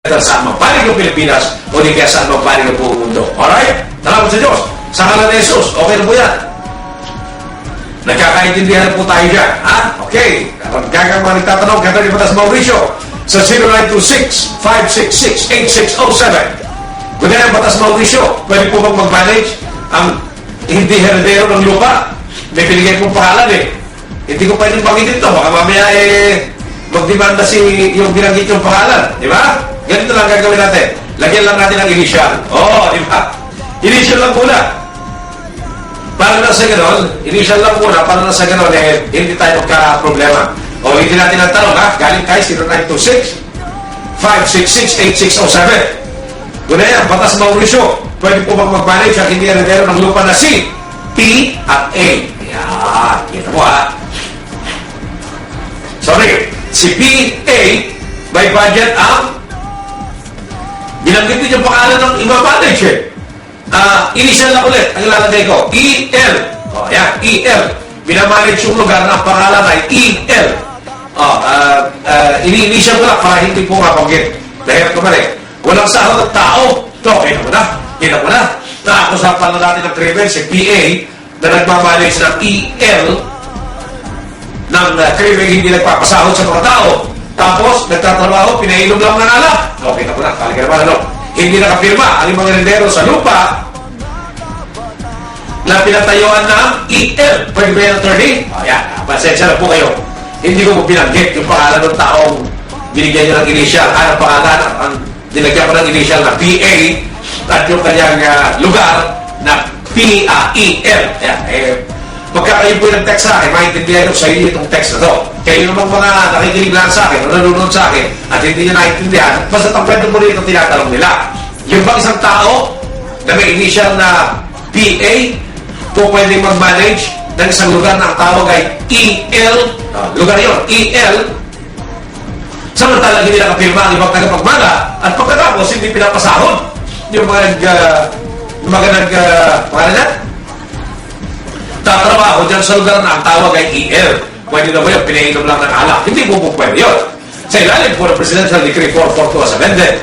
saan mang panig ng Pilipinas o di kaya saan mang panig ng buong mundo. Alright? Salamat sa Diyos. Sa ngalan ni Jesus, okay na po yan. Nagkakaintindihan po tayo dyan. Ha? Okay. Gagang mga nagtatanong, ganda ni Batas Mauricio sa 0926-566-8607. Kung yan ang Batas Mauricio, pwede po bang mag-manage ang hindi heredero ng lupa? May pinigay pong pangalan eh. Hindi ko pwedeng banggitin ito. Baka mamaya magdemanda yung binanggit yung pangalan. Di ba? Ganito lang gagawin natin. Lagyan lang natin ang initial. Oo, di ba? Initial lang muna. Para na sa ganon, initial lang muna, para na sa ganon, hindi tayo magka-problema. O, hindi natin ang tanong, ha? Galing kay 0926-566-8607. Kung na yan, Batas Mauricio, pwede po bang mag-manage ang hindi heredero ng lupa na si P at A? Yan, kita mo, ha? Sorry, si P.A. may budget ang binanggit din yung pangalan ng ima-manage eh. Initial na ulit ang ilalagay ko. E.L. O, yan, E.L. Binamanage yung lugar na pangalan ay E.L. Ini-initial ko lang para hindi po mabanggit. Dahil ko man eh. Walang sahod ng tao. Ito, kita mo na. Nakakusapan na natin ng criminal si P.A. na nagmamanage ng E.L. ng criminal hindi nagpapasahod sa mga tao. Tapos, nagtatrabaho, pinainom lang ng alak. Okay na po na, kalikan naman ano. Hindi nakapirma ang mga rendero sa lupa na pinatayuan ng E.L. Pwede ba yung attorney? Yan, pasensya na po kayo. Hindi ko po binanggit yung pangalan ng taong binigyan nyo ng initial. Ang pangalan, ang dinagyan ko ng initial na P.A. at yung kanyang lugar na P.A.E.L. Yan, pagka kayo po yung text sa akin, maintindihan ko sa inyo itong text na to. Kayo namang mga nakikinig lang sa akin o nanonood sa akin at hindi nyo naintindihan, basta ang kwento mo rin itong tinatanong nila. Yung bang isang tao na may initial na PA po pwedeng mag-manage ng isang lugar na ang tawag ay EL, lugar yun, EL, samantala hindi nakapirma ang ibang tagapagmana at pagkatapos hindi pinapasahod yung mga tatrabaho dyan sa lugar na ang tawag ay EL. Pwede na ba yun? Pinainom lang ng alak. Hindi po pwede yun. Sa ilalim po ng Presidential Decree 442 as amended,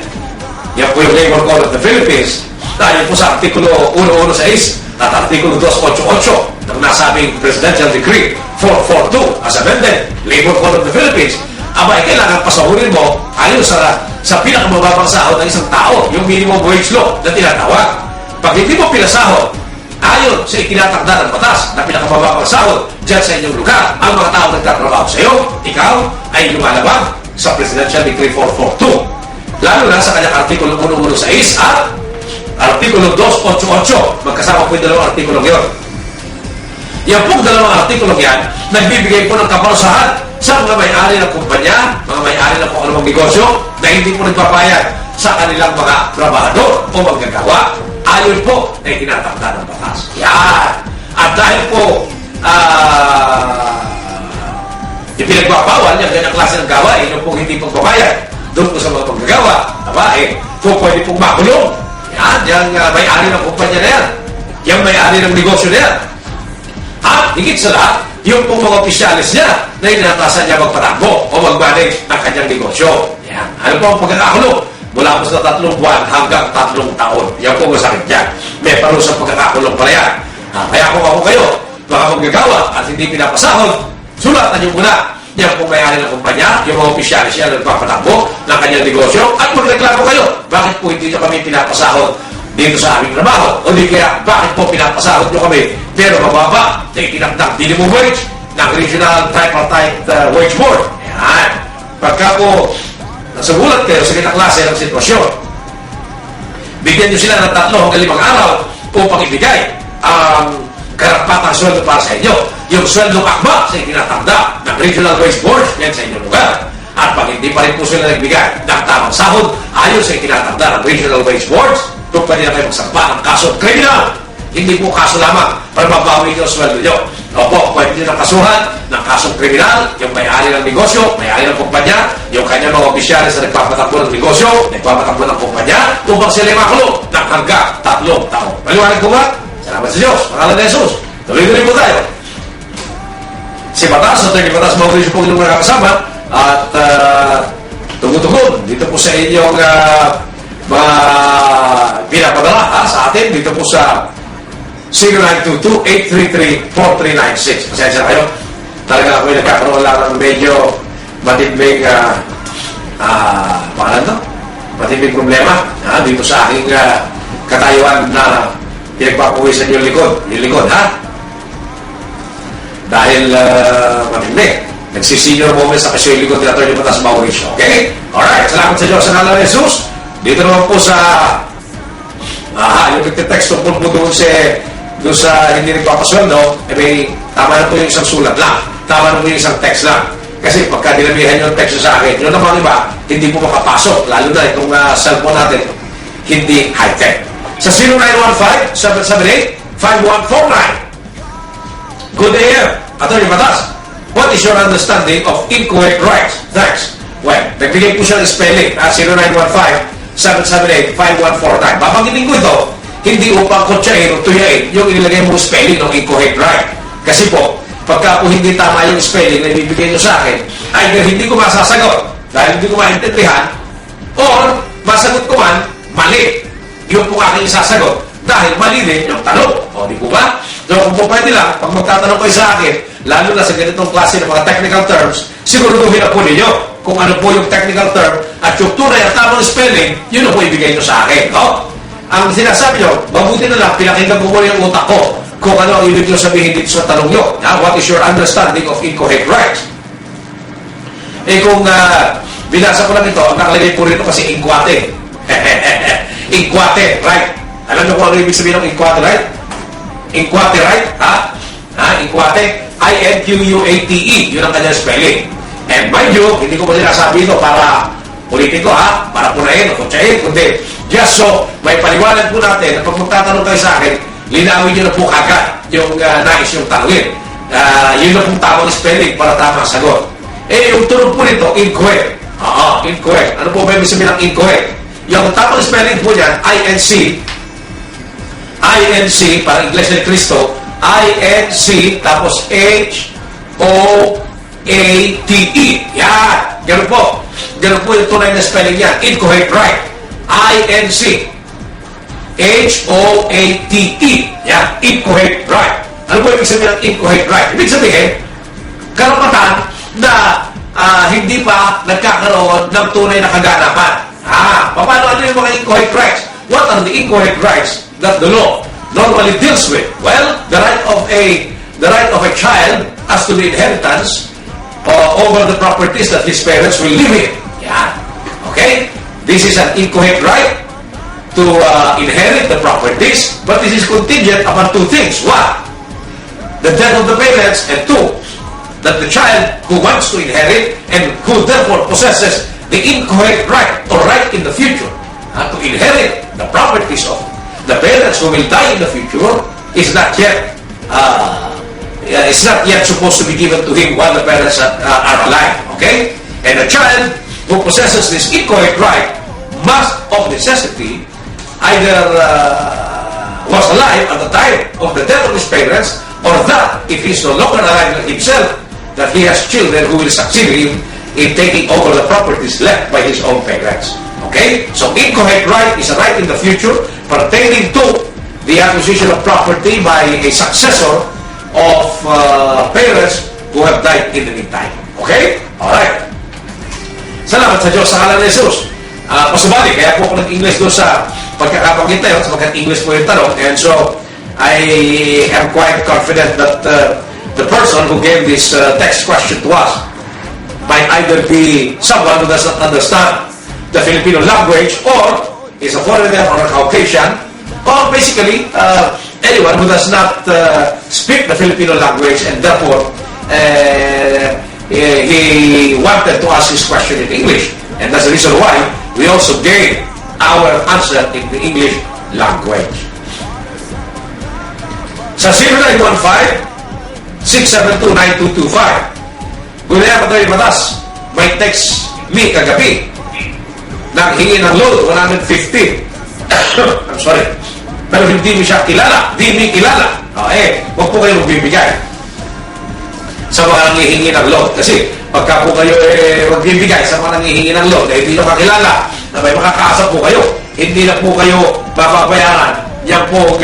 yan po yung Labor Code of the Philippines, dahil po sa Artikulo 116 at Artikulo 288 ng nasabing Presidential Decree 442 as amended, Labor Code of the Philippines, abay, kailangan pasahurin mo ayon sa pinakamababang sahod ng isang tao, yung minimum wage law na tinatawag. Pag hindi mo pinasahod, ayon sa itinatakda ng batas na pinakamababang sahod dyan sa inyong lugar, ang mga tao nagtatrabaho sa iyo, ikaw ay lumalabag sa Presidential Decree 442. Lalo na sa kanyang Artikulo 116 at Artikulo 288. Magkasama po yung dalawang artikulo yun. Yan pong dalawang artikulo yan, nagbibigay po ng kaparusahan sa mga may-ari ng kumpanya, mga may-ari ng kung anumang negosyo na hindi po nagbabayad sa kanilang mga trabahador o manggagawa. Ayon po na itinatakda ng batas. Yan. At dahil po ipinagbabawal yung ganyang klase ng gawain yung pong hindi pagbabayad doon po sa mga paggagawa, kung pwede pong makulong. Yan, yung may-ari ng kumpanya na yan. Yung may-ari ng negosyo na yan. At higit sa lahat, yung pong mga opisyalis niya na inatasan niya magpatakbo o mag-manage ang kanyang negosyo. Yan. Ano po ang pagkakakulong? Mula po sa 3 buwan hanggang 3 taon. Yan po masakit yan. May parusang pagkakakulong pala yan. Kaya kung ako kayo, baka maggagawa at hindi pinapasahod, sulatan niyo muna. Yan po may-ari ng kumpanya, yung mga opisyalis siya nagpapatakbo ng kanyang negosyo at magreklamo kayo. Bakit po hindi nyo kami pinapasahod dito sa aming trabaho? O di kaya, bakit po pinapasahod nyo kami pero mababa na itinakdak minimum wage ng Regional Tripartite Wage Board? Yan. Pagka po nasagulat kayo sa ganitong klase ng sitwasyon, bigyan nyo sila ng 3 hanggang 5 araw upang ibigay ang karapatang sweldo para sa inyo. Yung sweldo akba sa itinatakda ng Regional Wage Board yan sa inyong lugar. At pag hindi pa rin po sila nagbigay ng tamang sahod ayon sa itinatakda ng Regional Wage Boards, kung pwede na kayo magsampa ng kaso kriminal. Hindi po kaso lamang para mabawi nyo ang sweldo nyo. Opo, pwede nyo ng kasuhan ng kasong kriminal, yung may-ari ng negosyo, may-ari ng kumpanya, yung kanyang mga opisyalis na nagpapatakbo ng negosyo, nagpapatakbo ng kumpanya, upang sila makulong ng hanggang 3 taon. Maliwanag po ba? Salamat sa Diyos. Pangalan ni Jesus. Tuloy-tuloy po tayo. Si Batas, Atty. Batas Mauricio po yung mga kasama at tumutugon dito po sa inyong mga pinapadala sa atin dito po sa 0922-833-4396. Pasensya na kayo. Talaga ako yung nagkakaroon lang ng medyo matinding matinding problema dito sa aking katayuan na pinagpapawisan yung likod, ha? Dahil matindi. Nagsisenior moments sa kasi yung likod ni Atty. Batas Mauricio. Okay? Alright. Salamat sa Diyos sa ngalan ni Jesus. Dito naman po sa yung nagtitext po doon sa hindi nagpapasweldo, may tama na po yung isang sulat lang. Tama na po yung isang text lang. Kasi pagka dinamihan yung text sa akin, yun naman iba, hindi po makapasok. Lalo na itong cellphone natin, hindi high-tech. Sa 0915-778-5149. Good day here, Atty. Batas. What is your understanding of incorrect rights? Thanks. Well, nagbigay po siya ng spelling. 0915-778-5149. Babanggitin ko ito, hindi upang kutsahin o tuyain yung inilagay mo spelling ng incorrect right. Kasi po, pagka po hindi tama yung spelling na ibibigay nyo sa akin, ay hindi ko masasagot dahil hindi ko maintindihan, or masagot ko man, mali. Yung po aking isasagot dahil mali din yung tanong. O, di po ba? So, kung po pwede lang, pag magtatanong kayo sa akin, lalo na sa ganitong klase ng mga technical terms, siguraduhin na po ninyo kung ano po yung technical term at yung tunay at tamang spelling, yun na po ibigay nyo sa akin. No? Ang sinasabi nyo, mabuti na lang, pinakinggan ko po yung utak ko kung ano ang ibig nyo sabihin dito sa tanong nyo. What is your understanding of incorrect rights? Kung binasa ko lang ito, ang nakalagay po rito kasi inquate. Inquate, right? Alam nyo kung ano ibig sabihin ng inquate, right? Inquate, right? Inquate, I-N-Q-U-A-T-E. Yun ang kanyang spelling. And mind you, hindi ko pa sinasabi ito para ulitin ko, para punahin o kutsahin, kundi just so may paliwanag po natin na pag magtatanong kayo sa akin, linawin nyo na po agad yung nais yung tanongin. Yun na pong tamang spelling para tamang sagot. Yung tunog po nito, incorrect. Incorrect. Ano po ba yung sabihin ng incorrect? Yung tamang spelling po niyan, I-N-C, para English ni Cristo, I-N-C, tapos H-O-A-T-E. Yan. Ganun po. Ganun po yung tunay na spelling niya. Incorrect right. I-N-C, H-O-A-T-E. Yan. Incorrect right. Ano po ibig sabihin ng incorrect right? Ibig sabihin, karapatan na hindi pa nagkakaroon ng tunay na kaganapan. Paano yung mga incorrect rights? What are the incorrect rights that the law normally deals with? Well, the right of a child as to the inheritance over the properties that his parents will live in. Yeah. Okay? This is an incorrect right to inherit the properties, but this is contingent upon two things. One, the death of the parents, and two, that the child who wants to inherit and who therefore possesses the incorrect right or right in the future to inherit the properties of the parents who will die in the future is not yet supposed to be given to him while the parents are alive. Okay? And a child who possesses this incorrect right must of necessity either was alive at the time of the death of his parents, or that if he is no longer alive himself, that he has children who will succeed him in taking over the properties left by his own parents. Okay? So incorrect right is a right in the future pertaining to the acquisition of property by a successor of parents who have died in the meantime. Okay? Alright. Salamat sa Diyos sa ngalan ni Jesus. Pasubali, kaya po ako nag-English doon sa pagkakapanggit na yun, sapagkat English po yung tanong. And so, I am quite confident that the person who gave this text question to us might either be someone who does not understand the Filipino language, or is a foreigner or a Caucasian, or basically anyone who does not speak the Filipino language, and therefore he wanted to ask his question in English. And that's the reason why we also gave our answer in the English language. Sa 0915-672-9225, Gulaya Atty. Batas, may text me kagabi nang hingi ng loan 150. I'm sorry. Pero hindi mo siya kilala. Hindi mo kilala. Huwag po kayo magbibigay sa mga nangihingi ng loan. Kasi Pagka po kayo magbibigay sa mga nangihingi ng loan na hindi nyo kakilala na may makakaasa po kayo, hindi na po kayo mababayaran. Yan po